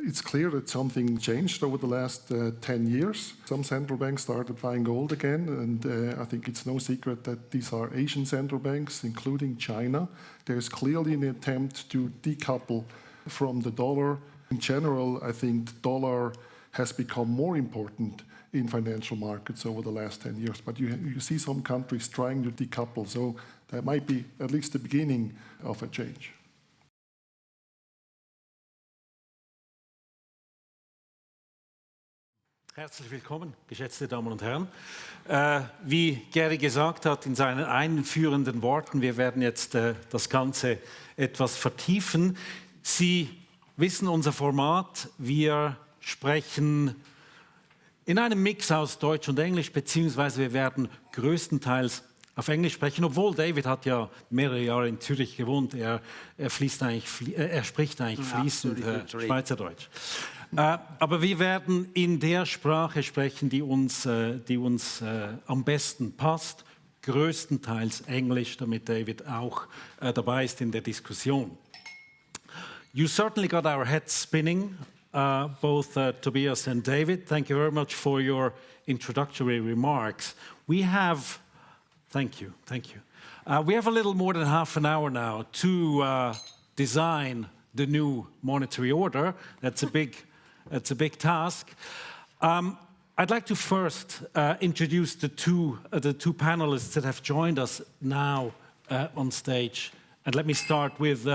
it's clear that something changed over the last 10 years. Some central banks started buying gold again, and I think it's no secret that these are Asian central banks, including China. There's clearly an attempt to decouple from the dollar. In general, I think the dollar has become more important in financial markets over the last 10 years. But you see some countries trying to decouple, so that might be at least the beginning of a change. Herzlich willkommen, geschätzte Damen und Herren. Wie Gary gesagt hat in seinen einführenden Worten, wir werden jetzt das Ganze etwas vertiefen. Sie wissen unser Format, wir sprechen in einem Mix aus Deutsch und Englisch, beziehungsweise wir werden größtenteils auf Englisch sprechen, obwohl David hat ja mehrere Jahre in Zürich gewohnt, er spricht eigentlich fließend Schweizerdeutsch. Aber wir werden in der Sprache sprechen, die uns am besten passt, größtenteils Englisch, damit David auch dabei ist in der Diskussion. You certainly got our heads spinning, both Tobias and David. Thank you very much for your introductory remarks. Thank you. We have a little more than half an hour now to design the new monetary order. That's a big task. I'd like to first introduce the two panelists that have joined us now on stage. And let me start with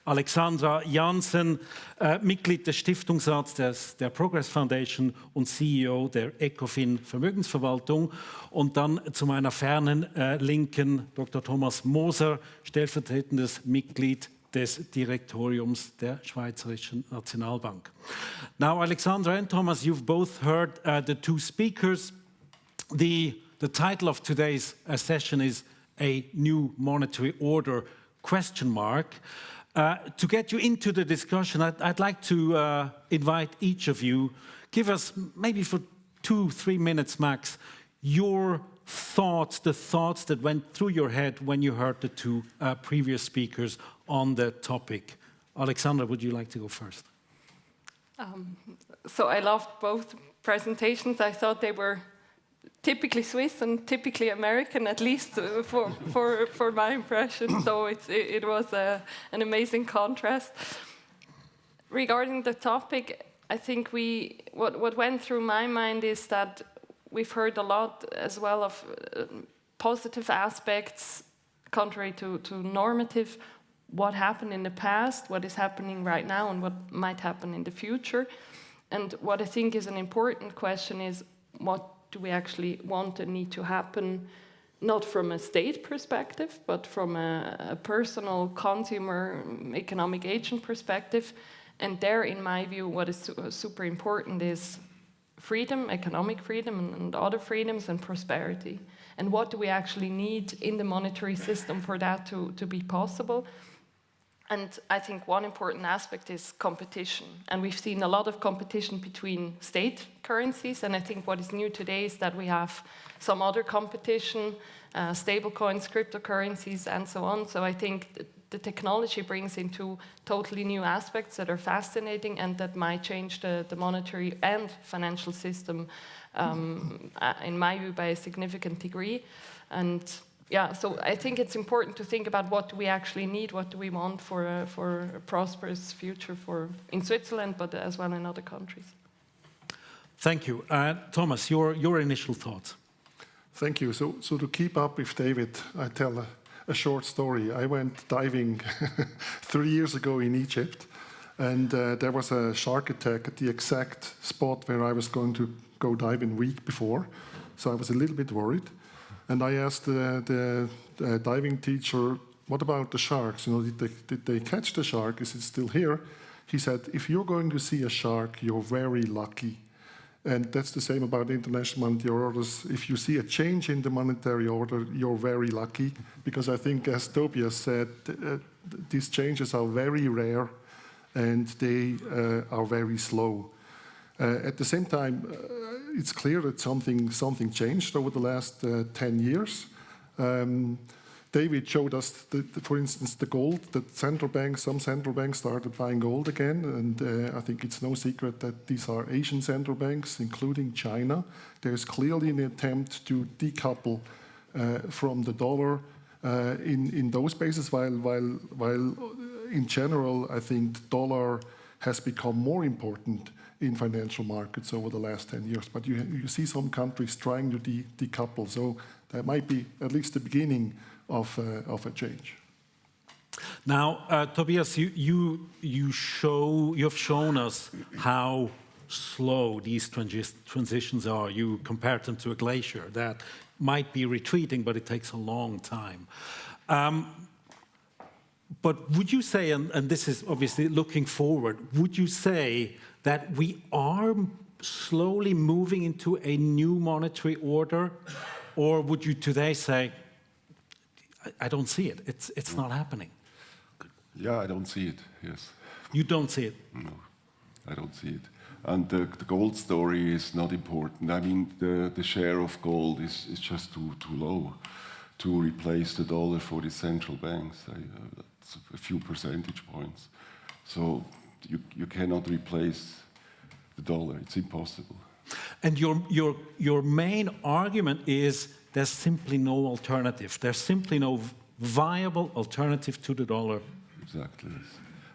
Alexandra Janssen, Mitglied des Stiftungsrats der Progress Foundation und CEO der Ecofin Vermögensverwaltung. Und dann zu meiner fernen Linken Dr. Thomas Moser, stellvertretendes Mitglied des Direktoriums der Schweizerischen Nationalbank. Now, Alexandra and Thomas, you've both heard the two speakers. The title of today's session is A New Monetary Order ? To get you into the discussion, I'd like to invite each of you, give us maybe for 2-3 minutes max, your thoughts, the thoughts that went through your head when you heard the two previous speakers on the topic. Alexandra, would you like to go first? So I loved both presentations. I thought they were typically Swiss and typically American, at least for my impression. So it was an amazing contrast. Regarding the topic, I think what went through my mind is that we've heard a lot as well of positive aspects, contrary to normative, what happened in the past, what is happening right now, and what might happen in the future. And what I think is an important question is, what do we actually want and need to happen, not from a state perspective, but from a personal consumer economic agent perspective. And there, in my view, what is super important is freedom, economic freedom, and other freedoms, and prosperity. And what do we actually need in the monetary system for that to be possible? And I think one important aspect is competition. And we've seen a lot of competition between state currencies. And I think what is new today is that we have some other competition, stable coins, cryptocurrencies, and so on. So I think the technology brings into totally new aspects that are fascinating and that might change the monetary and financial system, in my view, by a significant degree. And yeah, so I think it's important to think about what do we actually need, what do we want for a prosperous future in Switzerland, but as well in other countries. Thank you. Thomas, your initial thoughts. Thank you. So to keep up with David, I tell a short story. I went diving 3 years ago in Egypt, and there was a shark attack at the exact spot where I was going to go diving week before. So I was a little bit worried. And I asked the diving teacher, what about the sharks? Did they catch the shark? Is it still here? He said, if you're going to see a shark, you're very lucky. And that's the same about international monetary orders. If you see a change in the monetary order, you're very lucky. Because I think, as Tobias said, these changes are very rare and they are very slow. At the same time, it's clear that something changed over the last 10 years. David showed us, for instance, the gold, that some central banks started buying gold again, and I think it's no secret that these are Asian central banks, including China. There's clearly an attempt to decouple from the dollar in those spaces, while in general, I think the dollar has become more important in financial markets over the last 10 years. But you see some countries trying to decouple, so that might be at least the beginning of a change. Now, Tobias, you have shown us how slow these transitions are. You compared them to a glacier that might be retreating, but it takes a long time. But would you say, and this is obviously looking forward, would you say that we are slowly moving into a new monetary order? Or would you today say, I don't see it, it's not happening? Yeah, I don't see it, yes. You don't see it? No, I don't see it. And the gold story is not important. I mean, the share of gold is just too low to replace the dollar for the central banks. That's a few percentage points. So you cannot replace the dollar. It's impossible. And your main argument is there's simply no alternative. There's simply no viable alternative to the dollar. Exactly.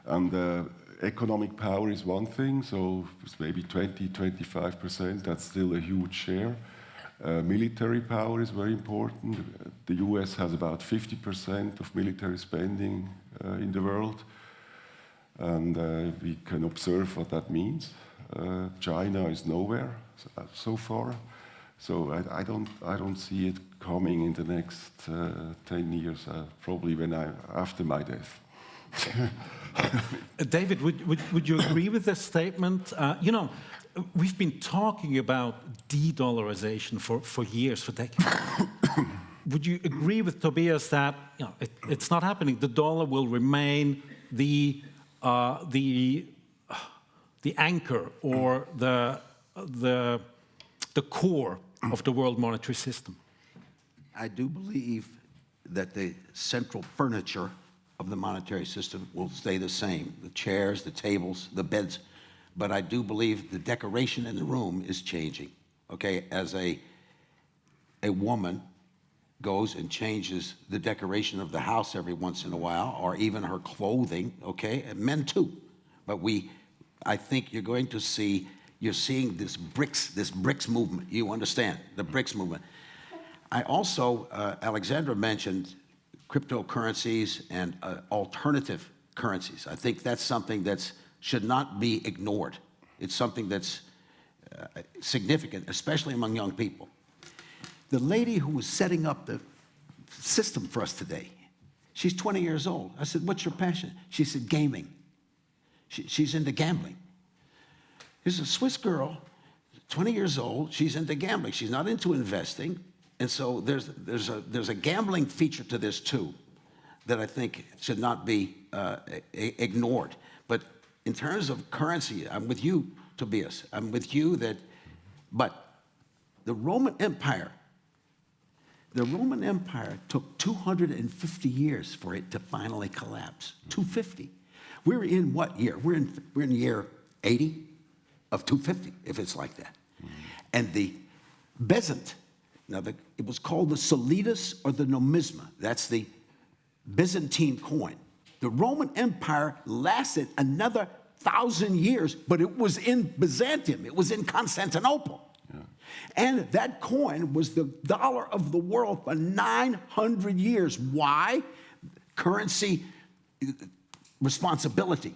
And economic power is one thing, so it's maybe 20-25%. That's still a huge share. Military power is very important. The US has about 50% of military spending in the world. And we can observe what that means. China is nowhere so far. So I don't see it coming in the next 10 years, probably after my death. David, would you agree with this statement? You know, we've been talking about de-dollarization for years, for decades. Would you agree with Tobias that it's not happening? The dollar will remain the anchor or the core of the world monetary system? I do believe that the central furniture of the monetary system will stay the same, the chairs, the tables, the beds, but I do believe the decoration in the room is changing, okay? As a woman goes and changes the decoration of the house every once in a while, or even her clothing, okay? And men too, but I think you're seeing this BRICS movement. You understand, the BRICS movement. I also, Alexandra mentioned cryptocurrencies and alternative currencies. I think that's something that should not be ignored. It's something that's significant, especially among young people. The lady who was setting up the system for us today, she's 20 years old. I said, what's your passion? She said, gaming. She's into gambling. Here's a Swiss girl, 20 years old, she's into gambling. She's not into investing. And so there's a gambling feature to this too that I think should not be ignored. But in terms of currency, I'm with you, Tobias. I'm with you but the Roman Empire took 250 years for it to finally collapse. 250. We're in what year? We're in year 80 of 250, if it's like that. And the bezant, it was called the solidas or the numisma. That's the Byzantine coin. The Roman Empire lasted another 1,000 years, but it was in Byzantium. It was in Constantinople. Yeah. And that coin was the dollar of the world for 900 years. Why? Currency responsibility.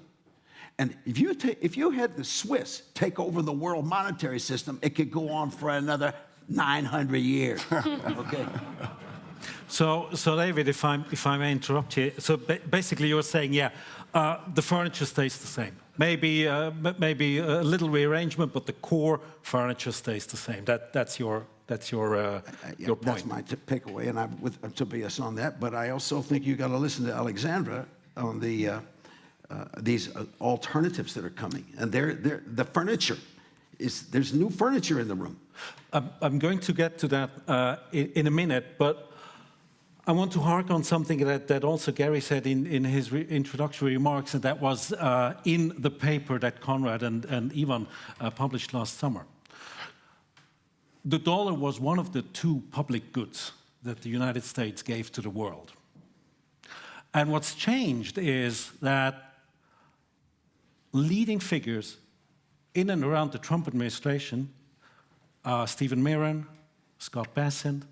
And if you had the Swiss take over the world monetary system, it could go on for another 900 years. Okay. So David, if I may interrupt you, so basically you're saying, the furniture stays the same. Maybe a little rearrangement, but the core furniture stays the same. That's your point. That's my takeaway, and I'm with Tobias on that. But I also think you got to listen to Alexandra on these alternatives that are coming, and the furniture there's new furniture in the room. I'm going to get to that in a minute, but I want to hark on something that also Gary said in his introductory remarks, and that was in the paper that Conrad and Yuan published last summer. The dollar was one of the two public goods that the United States gave to the world. And what's changed is that leading figures in and around the Trump administration, Stephen Miran, Scott Bessent,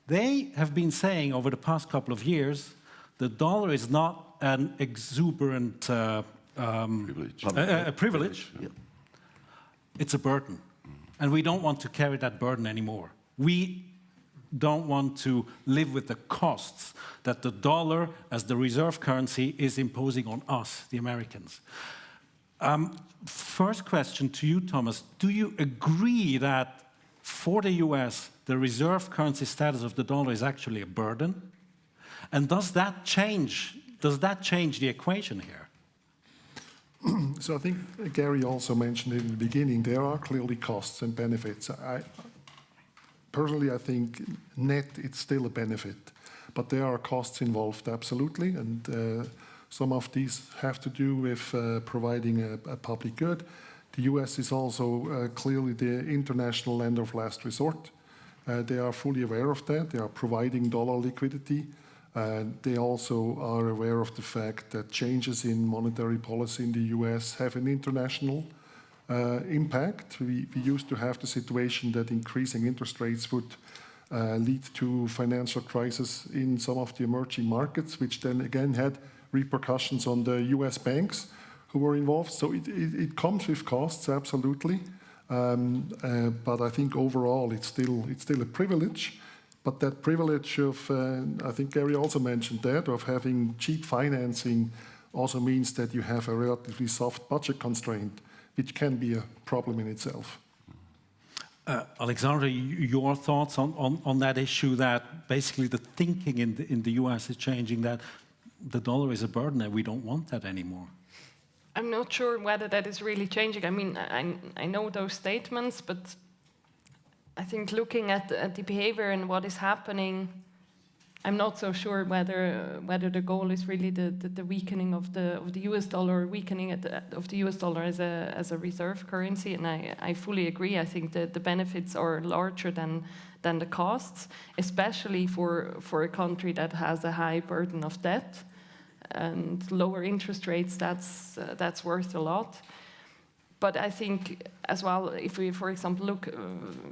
they have been saying over the past couple of years, the dollar is not an exuberant privilege. Yeah. It's a burden. And we don't want to carry that burden anymore. We don't want to live with the costs that the dollar as the reserve currency is imposing on us, the Americans. First question to you, Thomas. Do you agree that for the US, the reserve currency status of the dollar is actually a burden? And does that change the equation here? So I think Gary also mentioned it in the beginning, there are clearly costs and benefits. Personally, I think net it's still a benefit, but there are costs involved, absolutely, and some of these have to do with providing a public good. The US is also clearly the international lender of last resort. They are fully aware of that. They are providing dollar liquidity. They also are aware of the fact that changes in monetary policy in the US have an international impact. We used to have the situation that increasing interest rates would lead to financial crisis in some of the emerging markets, which then again had repercussions on the US banks who were involved. So it comes with costs, absolutely. But I think overall it's still a privilege. But that privilege of, I think Gary also mentioned that, of having cheap financing also means that you have a relatively soft budget constraint, which can be a problem in itself. Alexandra, your thoughts on that issue, that basically the thinking in the US is changing, that the dollar is a burden and we don't want that anymore? I'm not sure whether that is really changing. I mean, I know those statements, but I think looking at the behavior and what is happening, I'm not so sure whether the goal is really the weakening of the US dollar, weakening of the US dollar as a reserve currency. And I fully agree. I think the benefits are larger than the costs, especially for a country that has a high burden of debt. And lower interest rates, that's worth a lot. But I think as well, if we, for example, look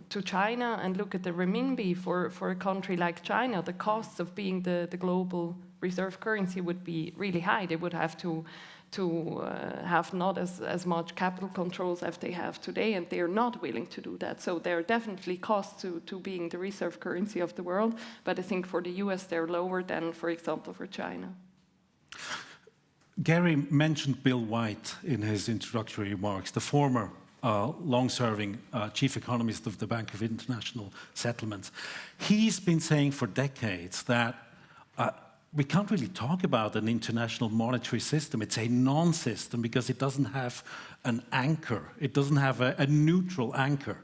to China and look at the renminbi for a country like China, the costs of being the global reserve currency would be really high. They would have to have not as much capital controls as they have today, and they are not willing to do that. So there are definitely costs to being the reserve currency of the world. But I think for the US, they're lower than, for example, for China. Gary mentioned Bill White in his introductory remarks, the former long-serving chief economist of the Bank of International Settlements. He's been saying for decades that we can't really talk about an international monetary system. It's a non-system because it doesn't have an anchor. It doesn't have a neutral anchor.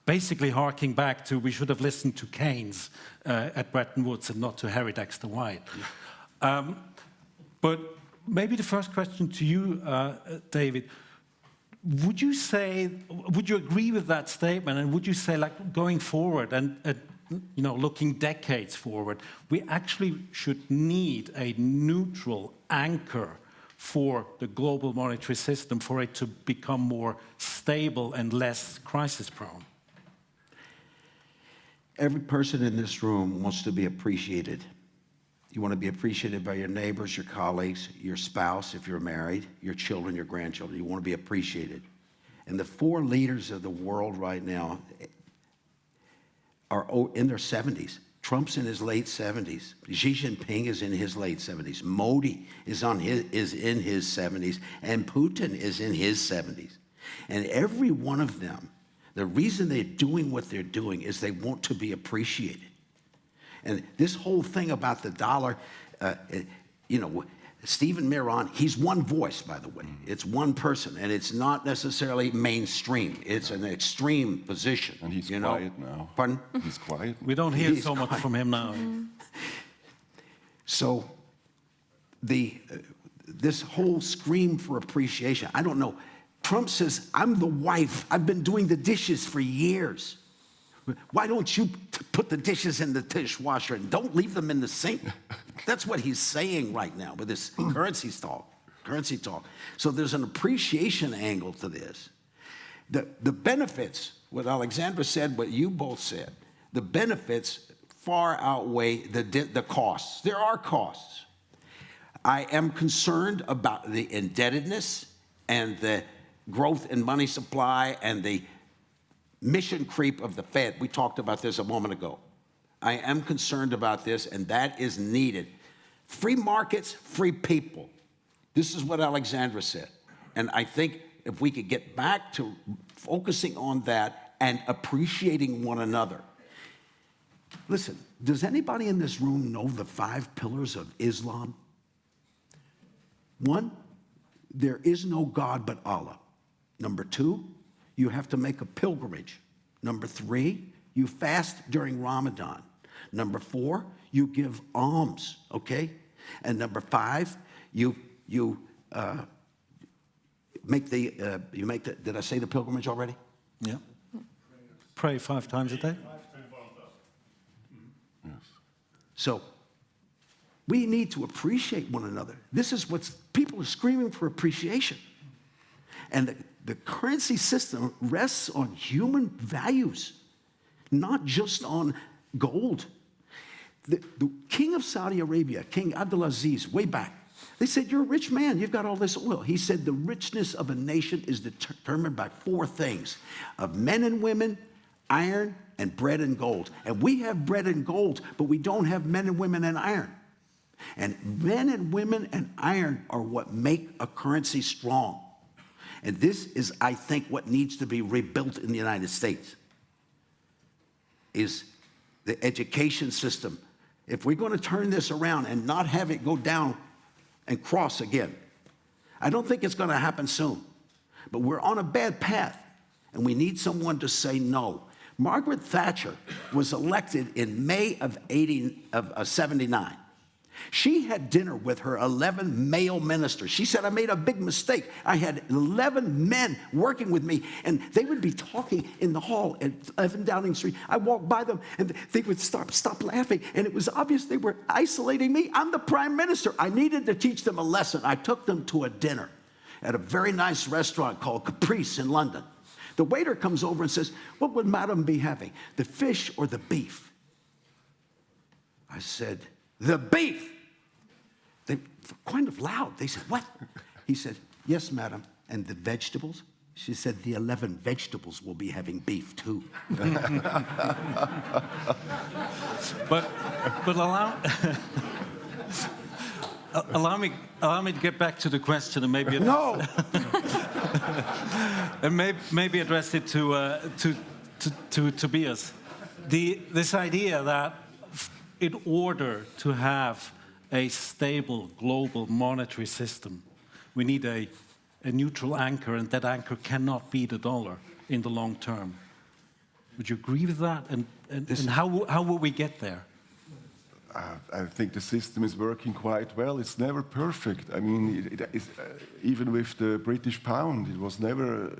Basically harking back to, we should have listened to Keynes at Bretton Woods and not to Harry Dexter White. But maybe the first question to you, David, would you agree with that statement, and would you say, like, going forward and looking decades forward, we actually should need a neutral anchor for the global monetary system for it to become more stable and less crisis-prone? Every person in this room wants to be appreciated. You want to be appreciated by your neighbors, your colleagues, your spouse, if you're married, your children, your grandchildren. You want to be appreciated. And the four leaders of the world right now are in their 70s. Trump's in his late 70s. Xi Jinping is in his late 70s. Modi is in his 70s. And Putin is in his 70s. And every one of them, the reason they're doing what they're doing is they want to be appreciated. And this whole thing about the dollar, Stephen Miran, he's one voice, by the way. It's one person, and it's not necessarily mainstream. It's an extreme position. And he's quiet now. Pardon? He's quiet. We don't hear so much from him now. So this whole scream for appreciation, I don't know. Trump says, I'm the wife. I've been doing the dishes for years. Why don't you put the dishes in the dishwasher and don't leave them in the sink? That's what he's saying right now with this currency talk. So there's an appreciation angle to this. The benefits, what Alexandra said, what you both said, the benefits far outweigh the costs. There are costs. I am concerned about the indebtedness and the growth in money supply and the mission creep of the Fed. We talked about this a moment ago. I am concerned about this, and that is needed. Free markets, free people. This is what Alexandra said. And I think if we could get back to focusing on that and appreciating one another. Listen, does anybody in this room know the 5 pillars of Islam? 1, there is no God but Allah. Number 2, you have to make a pilgrimage. Number 3, you fast during Ramadan. Number 4, you give alms, okay? And number 5, you make the, did I say the pilgrimage already? Yeah. Pray 5 times a day. So we need to appreciate one another. This is what people are screaming for, appreciation. And the currency system rests on human values, not just on gold. The king of Saudi Arabia, King Abdulaziz, way back, they said, you're a rich man, you've got all this oil. He said the richness of a nation is determined by 4 things: of men and women, iron, and bread and gold. And we have bread and gold, but we don't have men and women and iron. And men and women and iron are what make a currency strong. And this is, I think, what needs to be rebuilt in the United States, is the education system. If we're going to turn this around and not have it go down and cross again, I don't think it's going to happen soon. But we're on a bad path, and we need someone to say no. Margaret Thatcher was elected in May of 79. She had dinner with her 11 male ministers. She said, I made a big mistake. I had 11 men working with me, and they would be talking in the hall at 11 Downing Street. I walked by them, and they would stop laughing, and it was obvious they were isolating me. I'm the prime minister. I needed to teach them a lesson. I took them to a dinner at a very nice restaurant called Caprice in London. The waiter comes over and says, what would madam be having, the fish or the beef? I said, the beef. They were kind of loud. They said, what? He said, yes, madam. And the vegetables? She said, the 11 vegetables will be having beef too. But allow me to get back to the question and maybe No. and maybe address it to Tobias. This idea that in order to have a stable global monetary system, we need a neutral anchor, and that anchor cannot be the dollar in the long term. Would you agree with that? And how will we get there? I think the system is working quite well. It's never perfect. I mean, even with the British pound, it was never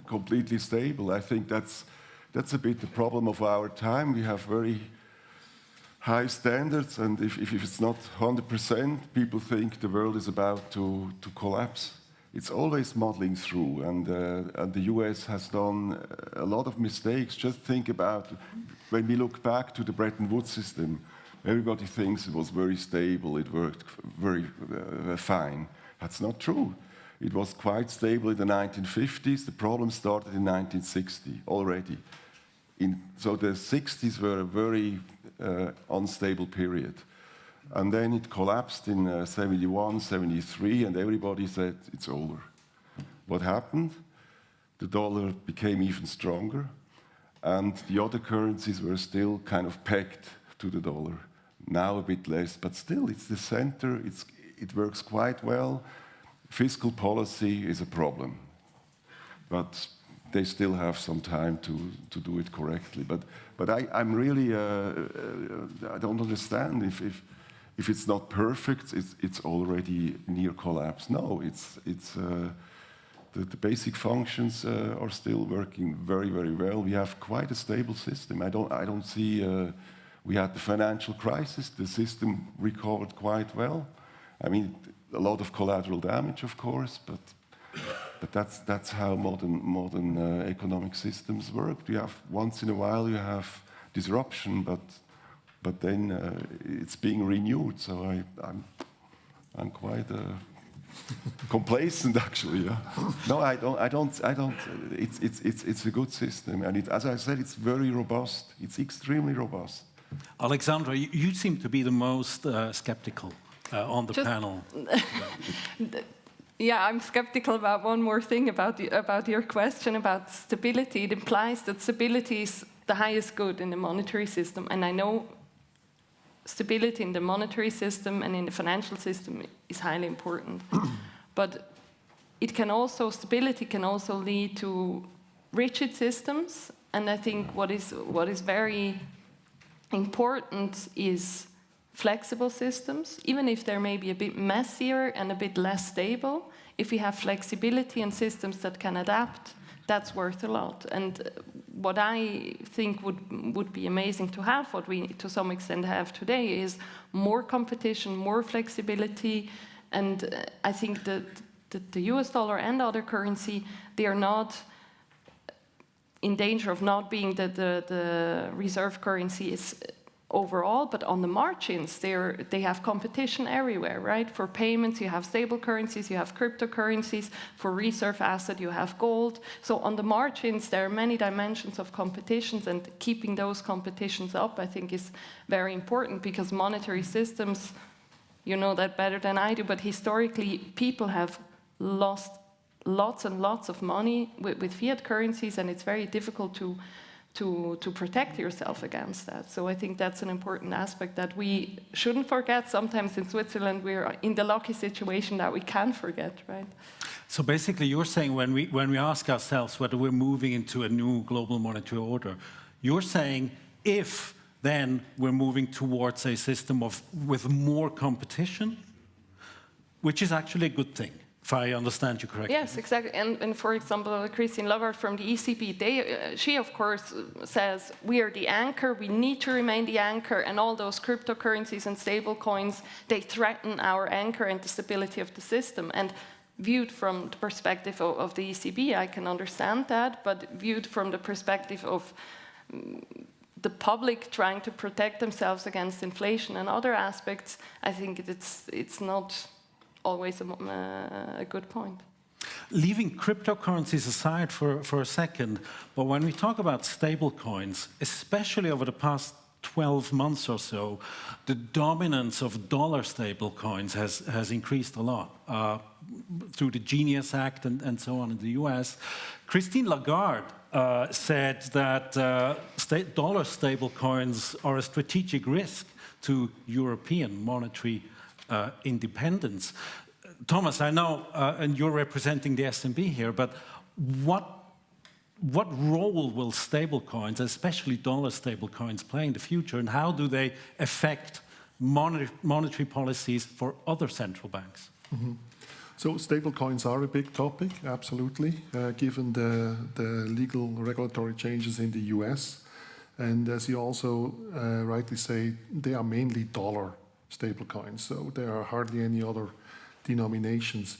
completely stable. I think that's a bit the problem of our time. We have very high standards, and if it's not 100%, people think the world is about to collapse. It's always muddling through, and the US has done a lot of mistakes. Just think about when we look back to the Bretton Woods system. Everybody thinks it was very stable, it worked very fine. That's not true. It was quite stable in the 1950s. The problem started in 1960 already. So the 60s were a very unstable period. And then it collapsed in 71, 73, and everybody said it's over. What happened? The dollar became even stronger, and the other currencies were still kind of pegged to the dollar. Now a bit less, but still it's the center, it works quite well. Fiscal policy is a problem, but they still have some time to do it correctly. But I'm really, I don't understand if it's not perfect, it's already near collapse. No, the basic functions are still working very, very well. We have quite a stable system. I don't see. We had the financial crisis. The system recovered quite well. I mean, a lot of collateral damage, of course, but that's how modern economic systems work. You have once in a while you have disruption, but then it's being renewed. So I'm quite complacent, actually. Yeah. No, I don't. It's a good system, and as I said, it's very robust. It's extremely robust. Alexandra, you seem to be the most skeptical on the panel. Yeah, I'm skeptical about one more thing about your question about stability. It implies that stability is the highest good in the monetary system, and I know stability in the monetary system and in the financial system is highly important. But stability can also lead to rigid systems, and I think what is very important is flexible systems, even if they're maybe a bit messier and a bit less stable. If we have flexibility and systems that can adapt, that's worth a lot. And what I think would be amazing to have, what we to some extent have today, is more competition, more flexibility. And I think that the US dollar and other currency, they are not in danger of not being the reserve currency is overall, but on the margins, they have competition everywhere, right? For payments, you have stable currencies, you have cryptocurrencies. For reserve asset, you have gold. So on the margins, there are many dimensions of competitions, and keeping those competitions up, I think, is very important, because monetary systems, you know that better than I do, but historically, people have lost lots and lots of money with fiat currencies, and it's very difficult to protect yourself against that. So I think that's an important aspect that we shouldn't forget. Sometimes in Switzerland we're in the lucky situation that we can forget, right? So basically you're saying when we ask ourselves whether we're moving into a new global monetary order, you're saying if then we're moving towards a system with more competition, which is actually a good thing, if I understand you correctly. Yes, exactly. And for example, Christine Lagarde from the ECB, she of course says we are the anchor, we need to remain the anchor, and all those cryptocurrencies and stable coins, they threaten our anchor and the stability of the system. And viewed from the perspective of the ECB, I can understand that, but viewed from the perspective of the public trying to protect themselves against inflation and other aspects, I think it's not always a good point. Leaving cryptocurrencies aside for a second, but when we talk about stable coins, especially over the past 12 months or so, the dominance of dollar stable coins has increased a lot through the Genius Act and so on in the US. Christine Lagarde said that dollar stable coins are a strategic risk to European monetary independence. Thomas, I know, and you're representing the SNB here, but what role will stablecoins, especially dollar stablecoins, play in the future, and how do they affect monetary policies for other central banks? Mm-hmm. So stablecoins are a big topic, absolutely, given the legal regulatory changes in the US. And as you also rightly say, they are mainly dollar stablecoins, so there are hardly any other denominations.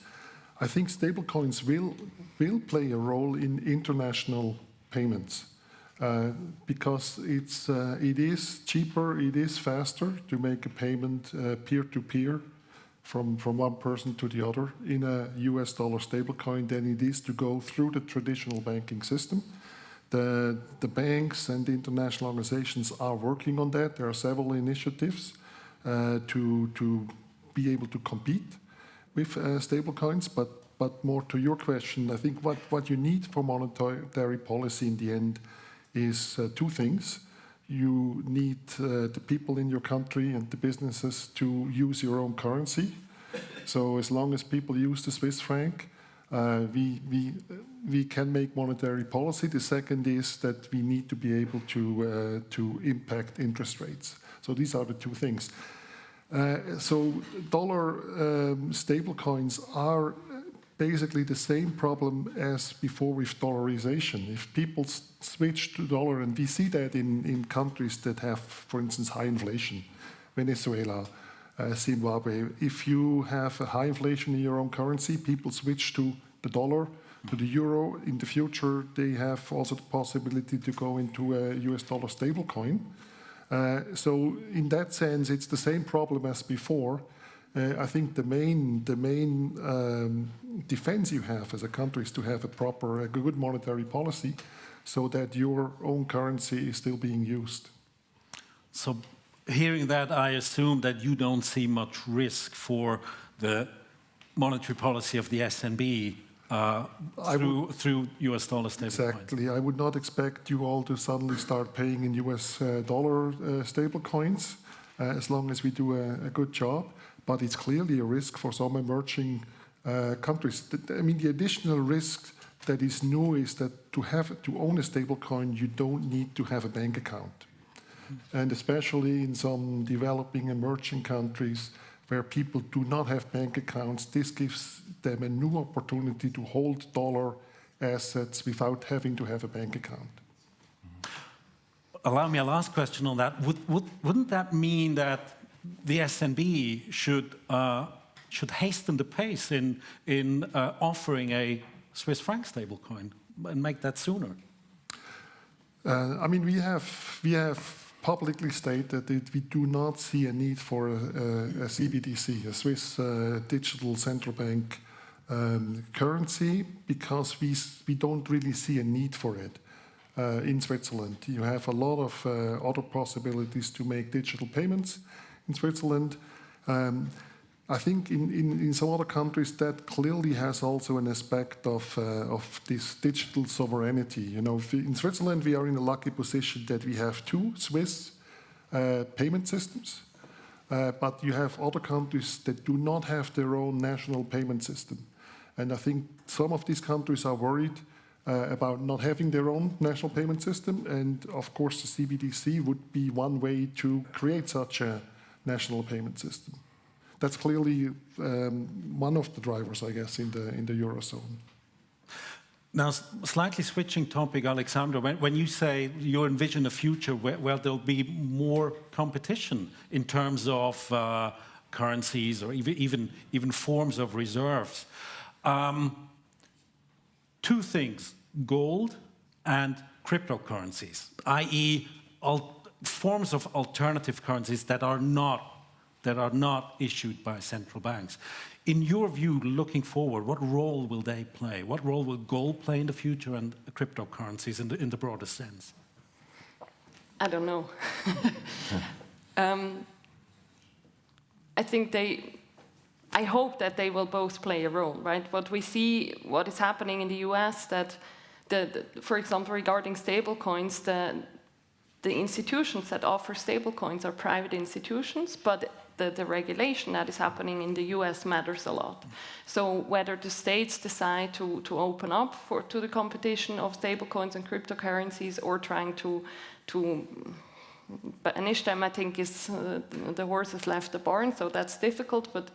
I think stablecoins will play a role in international payments because it is cheaper, it is faster to make a payment peer-to-peer from one person to the other in a US dollar stablecoin than it is to go through the traditional banking system. The banks and the international organizations are working on that. There are several initiatives to be able to compete with stablecoins, but more to your question, I think what you need for monetary policy in the end is two things. You need the people in your country and the businesses to use your own currency. So as long as people use the Swiss franc, we can make monetary policy. The second is that we need to be able to impact interest rates. So these are the two things. So dollar stablecoins are basically the same problem as before with dollarization. If people switch to dollar, and we see that in countries that have, for instance, high inflation, Venezuela, Zimbabwe, if you have a high inflation in your own currency, people switch to the dollar, to the euro. In the future, they have also the possibility to go into a US dollar stablecoin. So in that sense, it's the same problem as before. I think the main defense you have as a country is to have a good monetary policy so that your own currency is still being used. So hearing that, I assume that you don't see much risk for the monetary policy of the SNB through US dollar stablecoins. Exactly. I would not expect you all to suddenly start paying in US dollar stablecoins as long as we do a good job. But it's clearly a risk for some emerging countries. I mean, the additional risk that is new is that to own a stablecoin, you don't need to have a bank account. And especially in some developing emerging countries where people do not have bank accounts, this gives them a new opportunity to hold dollar assets without having to have a bank account. Allow me a last question on that. Wouldn't that mean that the SNB should hasten the pace in offering a Swiss franc stablecoin and make that sooner? I mean, we have publicly stated that we do not see a need for a CBDC, a Swiss digital central bank currency, because we don't really see a need for it in Switzerland. You have a lot of other possibilities to make digital payments in Switzerland. I think in some other countries that clearly has also an aspect of this digital sovereignty. You know, in Switzerland we are in a lucky position that we have two Swiss payment systems, but you have other countries that do not have their own national payment system. And I think some of these countries are worried about not having their own national payment system, and of course the CBDC would be one way to create such a national payment system. That's clearly one of the drivers, I guess, in the Eurozone. Now, slightly switching topic, Alexandra, when you say you envision a future where there'll be more competition in terms of currencies or even forms of reserves, two things, gold and cryptocurrencies, i.e. forms of alternative currencies that are not issued by central banks. In your view, looking forward, what role will they play? What role will gold play in the future and cryptocurrencies in the broader sense? I don't know. I hope that they will both play a role, right? What we see, what is happening in the US, that, for example, regarding stablecoins, the institutions that offer stablecoins are private institutions, but the regulation that is happening in the US matters a lot. So whether the states decide to open up to the competition of stablecoins and cryptocurrencies, or trying to banish them, I think is the horse has left the barn, so that's difficult, but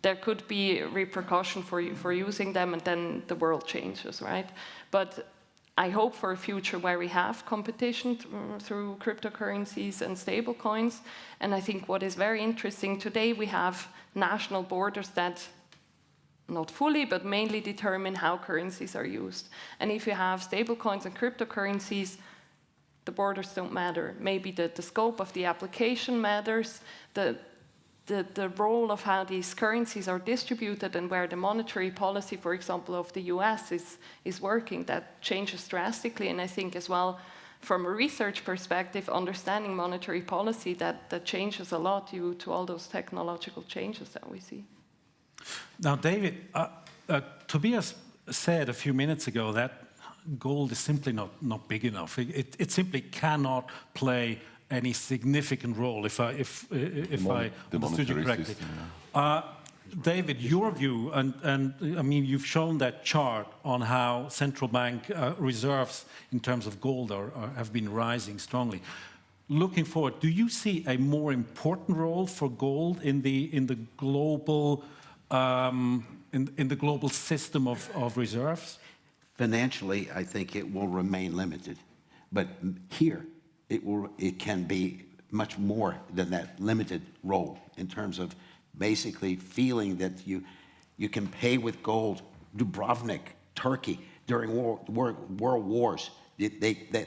there could be repercussion for using them, and then the world changes, right? But I hope for a future where we have competition through cryptocurrencies and stablecoins. And I think what is very interesting today, we have national borders that not fully, but mainly determine how currencies are used. And if you have stablecoins and cryptocurrencies, the borders don't matter. Maybe the scope of the application matters, the role of how these currencies are distributed, and where the monetary policy, for example, of the US is working, that changes drastically. And I think as well, from a research perspective, understanding monetary policy, that changes a lot due to all those technological changes that we see. Now, David, Tobias said a few minutes ago that gold is simply not big enough. It simply cannot play any significant role, if I understood you correctly. System, yeah. David, your view, and I mean, you've shown that chart on how central bank reserves in terms of gold have been rising strongly. looking forward, do you see a more important role for gold in the global in the global system of reserves? Financially, I think it will remain limited, but here it can be much more than that limited role in terms of basically feeling that you can pay with gold. Dubrovnik, Turkey, during world wars,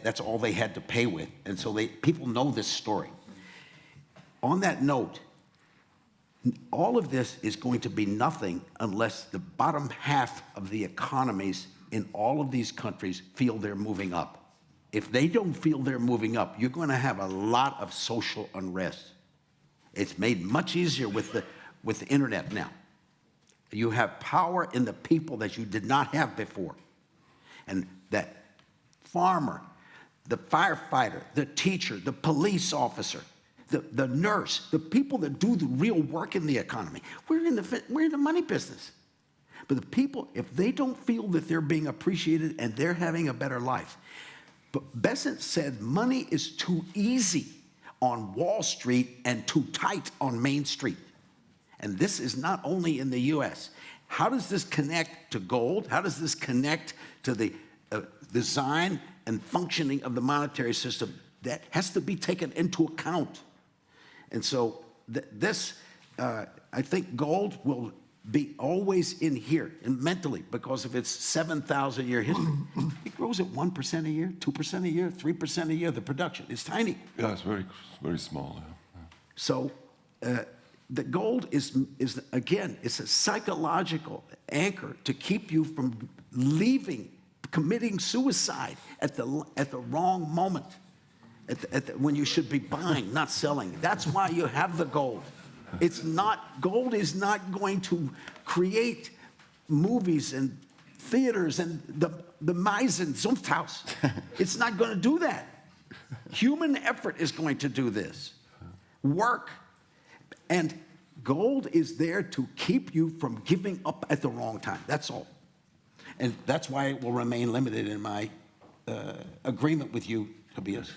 that's all they had to pay with, and so people know this story. On that note, all of this is going to be nothing unless the bottom half of the economies in all of these countries feel they're moving up. If they don't feel they're moving up, you're going to have a lot of social unrest. It's made much easier with the internet now. You have power in the people that you did not have before. And that farmer, the firefighter, the teacher, the police officer, the nurse, the people that do the real work in the economy, we're in the money business. But the people, if they don't feel that they're being appreciated and they're having a better life. But Besant said money is too easy on Wall Street and too tight on Main Street. And this is not only in the US. How does this connect to gold? How does this connect to the design and functioning of the monetary system? That has to be taken into account. And so I think gold will be always in here, and mentally, because of its 7,000-year history. It grows at 1% a year, 2% a year, 3% a year, the production. It's tiny. Yeah, it's very, very small. Yeah. So the gold is again, it's a psychological anchor to keep you from committing suicide at the wrong moment, when you should be buying, not selling. That's why you have the gold. Gold is not going to create movies and theaters and the Meisen Zunfthaus. It's not going to do that. Human effort is going to do this. Work. And gold is there to keep you from giving up at the wrong time. That's all. And that's why it will remain limited in my agreement with you, Tobias.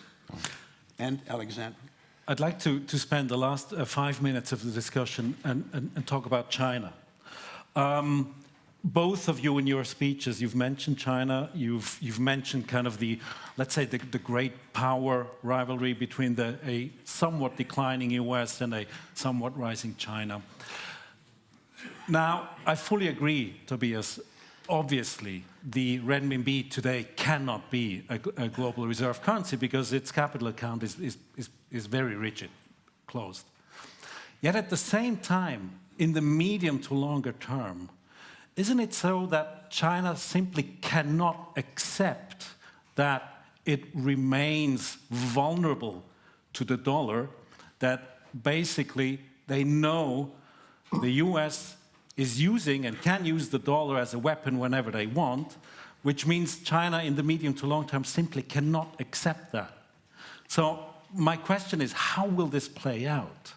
And Alexander. I'd like to spend the last 5 minutes of the discussion and talk about China. Both of you in your speeches, you've mentioned China, you've mentioned kind of let's say the great power rivalry between a somewhat declining US and a somewhat rising China. Now, I fully agree, Tobias. Obviously, the renminbi today cannot be a global reserve currency because its capital account is very rigid, closed. Yet at the same time, in the medium to longer term, isn't it so that China simply cannot accept that it remains vulnerable to the dollar, that basically they know the US is using and can use the dollar as a weapon whenever they want, which means China in the medium to long term simply cannot accept that. So my question is, how will this play out?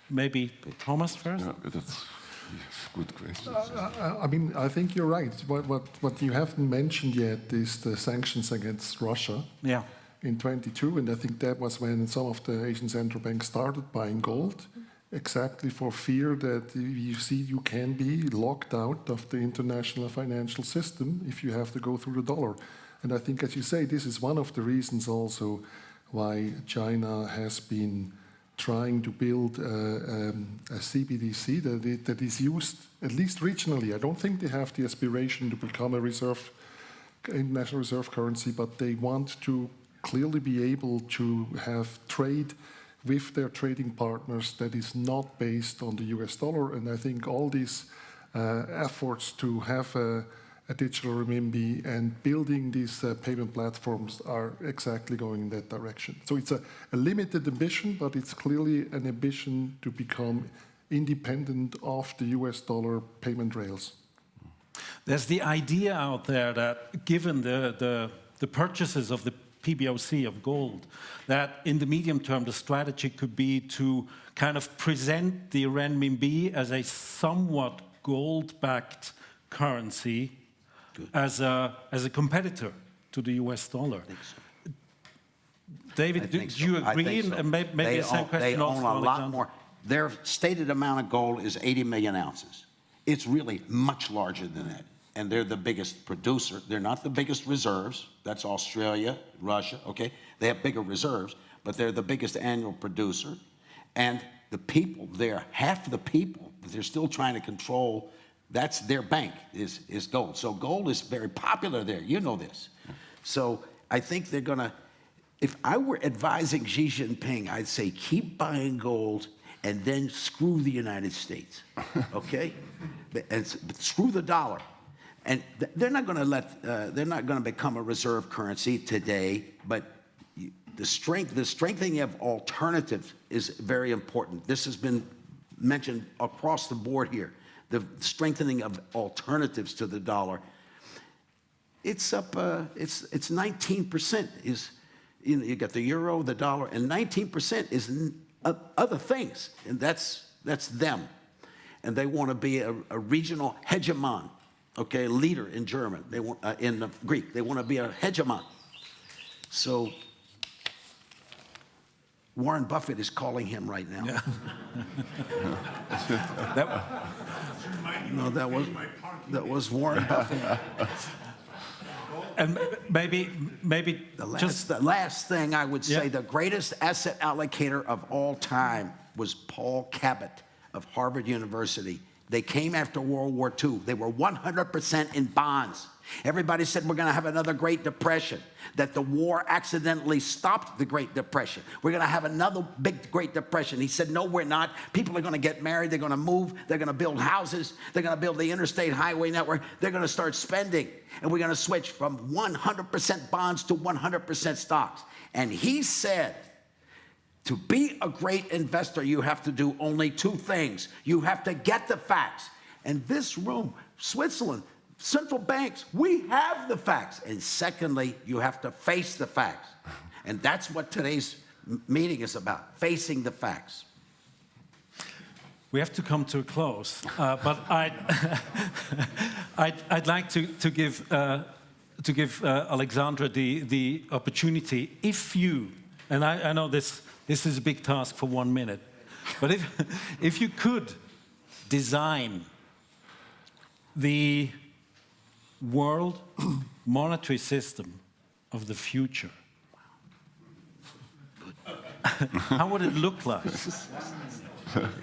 Maybe Thomas first? Yeah, that's a good question. I mean, I think you're right. What you haven't mentioned yet is the sanctions against Russia in 22, and I think that was when some of the Asian central banks started buying gold, exactly for fear that you can be locked out of the international financial system if you have to go through the dollar. And I think, as you say, this is one of the reasons also why China has been trying to build a CBDC that is used, at least regionally. I don't think they have the aspiration to become a international reserve currency, but they want to clearly be able to have trade with their trading partners that is not based on the US dollar. And I think all these efforts to have a digital renminbi and building these payment platforms are exactly going in that direction. So it's a limited ambition, but it's clearly an ambition to become independent of the US dollar payment rails. There's the idea out there that given the purchases of the PBOC of gold, that in the medium term the strategy could be to kind of present the renminbi as a somewhat gold-backed currency as a competitor to the US dollar. David, I do think you so. I agree? think so. And maybe the same They question own also a to lot Alexander. more. Their stated amount of gold is 80 million ounces. It's really much larger than that. And they're the biggest producer. They're not the biggest reserves. That's Australia, Russia, okay? They have bigger reserves, but they're the biggest annual producer. And the people there, half the people that they're still trying to control, that's their bank, is gold. So gold is very popular there. You know this. So I think they're going to, if I were advising Xi Jinping, I'd say keep buying gold and then screw the United States, okay? But screw the dollar. And they're not going to they're not going to become a reserve currency today, but the strengthening of alternatives is very important. This has been mentioned across the board here. The strengthening of alternatives to the dollar. It's up, it's 19% is, you got the euro, the dollar, and 19% is other things, and that's them. And they want to be a regional hegemon, okay, leader in German. They want in Greek. They want to be a hegemon. So Warren Buffett is calling him right now. Yeah. No, that was Warren Buffett. And maybe The last thing I would say, the greatest asset allocator of all time was Paul Cabot of Harvard University. They came after World War II. They were 100% in bonds. Everybody said we're going to have another Great Depression, that the war accidentally stopped the Great Depression. We're going to have another big Great Depression. He said, no, we're not. People are going to get married. They're going to move. They're going to build houses. They're going to build the interstate highway network. They're going to start spending. And we're going to switch from 100% bonds to 100% stocks. And he said, to be a great investor, you have to do only two things. You have to get the facts. And this room, Switzerland, central banks, we have the facts. And secondly, you have to face the facts. And that's what today's meeting is about, facing the facts. we have to come to a close. But I'd like to give Alexandra the opportunity, if you, and I know this is a big task for 1 minute, but if you could design the world monetary system of the future, how would it look like?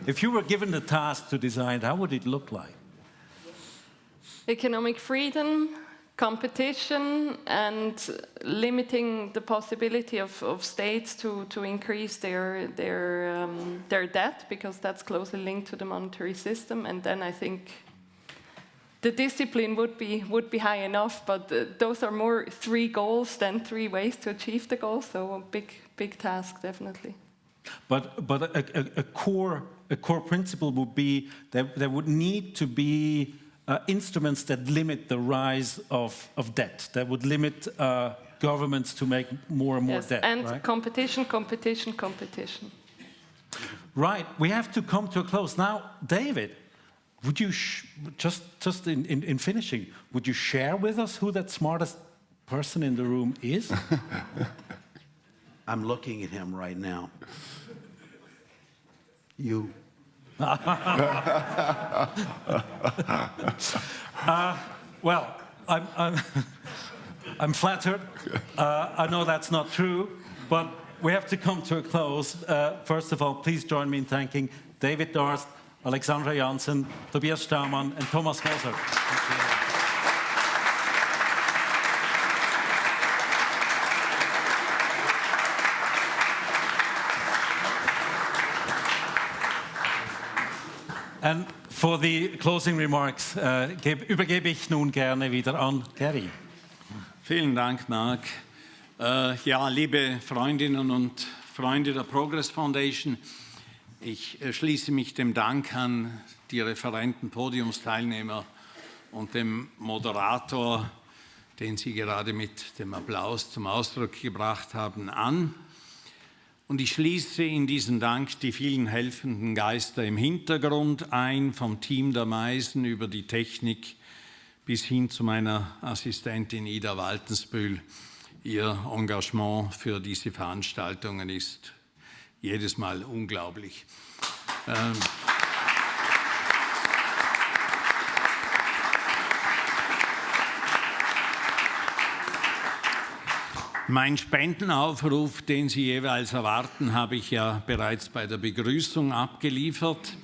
If you were given the task to design, how would it look like? Economic freedom, competition, and limiting the possibility of states to increase their debt, because that's closely linked to the monetary system. And then I think the discipline would be high enough, but those are more 3 goals than 3 ways to achieve the goal. So a big task, definitely. But a core principle would be that there would need to be instruments that limit the rise of debt, that would limit governments to make more and more debt. And right? competition. Right, we have to come to a close. Now, David, would you, just in finishing, would you share with us who that smartest person in the room is? I'm looking at him right now. You. Well, I'm flattered. I know that's not true, but we have to come to a close. First of all, please join me in thanking David Dorst, Alexandra Janssen, Tobias Straumann, and Thomas Moser. And for the closing remarks übergebe ich nun gerne wieder an Gary. Vielen Dank, Marc. Ja, liebe Freundinnen und Freunde der Progress Foundation, ich schließe mich dem Dank an die Referenten, Podiumsteilnehmer und dem Moderator, den Sie gerade mit dem Applaus zum Ausdruck gebracht haben, an. Und ich schließe in diesen Dank die vielen helfenden Geister im Hintergrund ein, vom Team der Meisen über die Technik bis hin zu meiner Assistentin Ida Waltensbühl Ihr Engagement für diese Veranstaltungen ist jedes Mal unglaublich. Mein Spendenaufruf, den Sie jeweils erwarten, habe ich ja bereits bei der Begrüßung abgeliefert.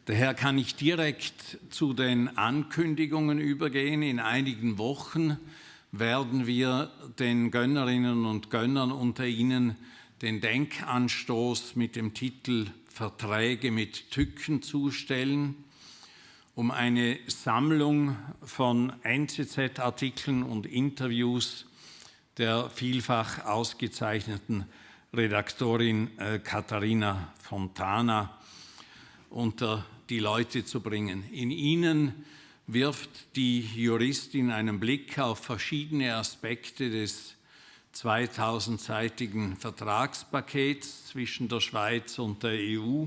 Daher kann ich direkt zu den Ankündigungen übergehen. In einigen Wochen werden wir den Gönnerinnen und Gönnern unter Ihnen den Denkanstoß mit dem Titel Verträge mit Tücken zustellen, um eine Sammlung von NZZ-Artikeln und Interviews der vielfach ausgezeichneten Redaktorin Katharina Fontana unter die Leute zu bringen. In ihnen wirft die Juristin einen Blick auf verschiedene Aspekte des 2000-seitigen Vertragspakets zwischen der Schweiz und der EU,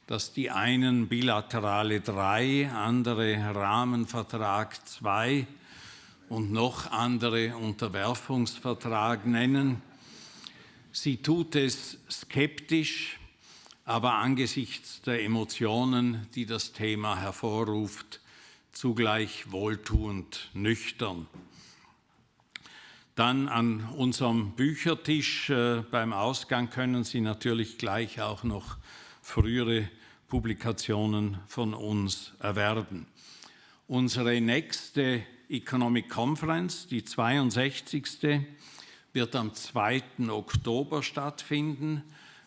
das die einen bilaterale 3, andere Rahmenvertrag 2 und noch andere Unterwerfungsvertrag nennen. Sie tut es skeptisch, aber angesichts der Emotionen, die das Thema hervorruft, zugleich wohltuend nüchtern. Dann an unserem Büchertisch beim Ausgang können Sie natürlich gleich auch noch frühere Publikationen von uns erwerben. Unsere nächste Economic Conference, die 62. wird am 2. Oktober stattfinden,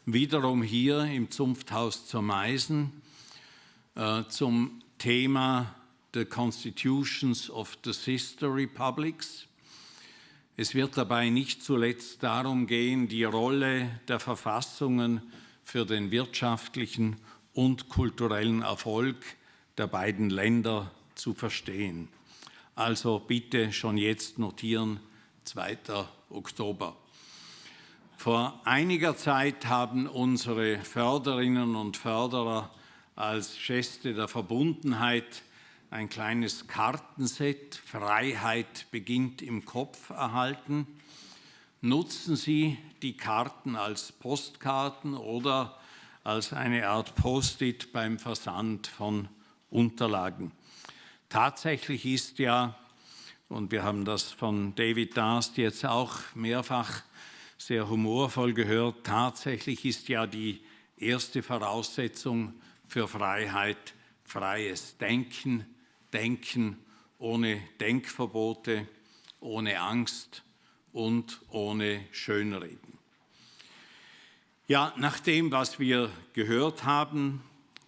wiederum hier im Zunfthaus zur Meisen, zum Thema The Constitutions of the Sister Republics. Es wird dabei nicht zuletzt darum gehen, die Rolle der Verfassungen für den wirtschaftlichen und kulturellen Erfolg der beiden Länder zu verstehen. Also bitte schon jetzt notieren, 2. Oktober. Vor einiger Zeit haben unsere Förderinnen und Förderer als Geste der Verbundenheit ein kleines Kartenset Freiheit beginnt im Kopf erhalten. Nutzen Sie die Karten als Postkarten oder als eine Art Post-it beim Versand von Unterlagen. Tatsächlich ist ja, und wir haben das von David Darst jetzt auch mehrfach sehr humorvoll gehört, tatsächlich ist ja die erste Voraussetzung für Freiheit freies Denken, Denken ohne Denkverbote, ohne Angst und ohne Schönreden. Ja, nach dem, was wir gehört haben,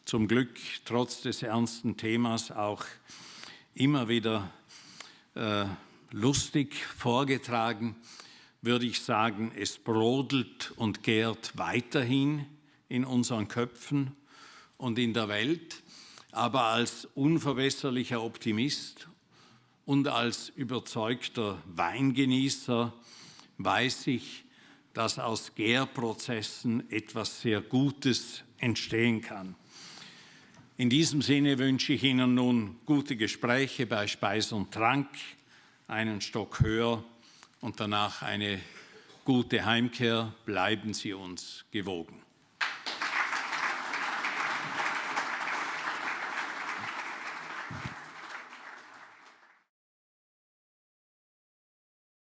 zum Glück trotz des ernsten Themas auch immer wieder lustig vorgetragen, würde ich sagen, es brodelt und gärt weiterhin in unseren Köpfen und in der Welt. Aber als unverbesserlicher Optimist und als überzeugter Weingenießer weiß ich, dass aus Gärprozessen etwas sehr Gutes entstehen kann. In diesem Sinne wünsche ich Ihnen nun gute Gespräche bei Speis und Trank, einen Stock höher und danach eine gute Heimkehr. Bleiben Sie uns gewogen.